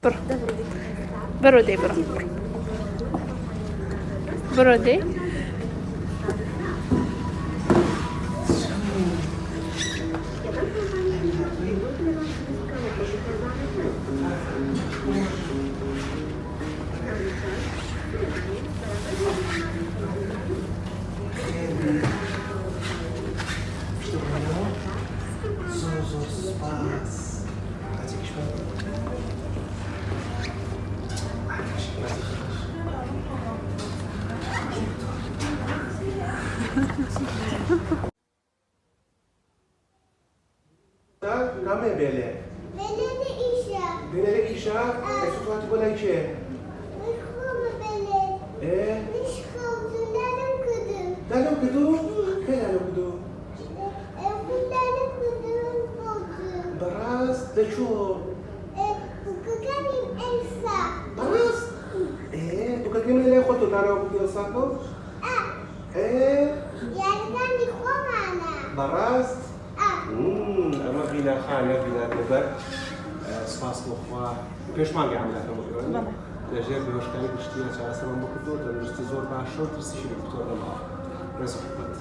برو برو دی برو برو دی نامه بله بله ایشا بله ایشا اسوات بله که میخوام بله میخوام دلم کدوم دلم کدوم کی دلم کدوم دلم کدوم بود براست دچو بکنیم ایسا براست تو که میلی خودتو تنها بودی اصلا یعنی میخوام انا براست اما بینا خانه بینا نبر سپاس بخوا پێشمان گەڕامەکەمەوە لەژێر بەهۆشکاری گشتیە چارەسەرمان بکردەوە دەمەوێت زۆر باش و ترسیشی بکتۆر لەماوە ڕێز و حکمەت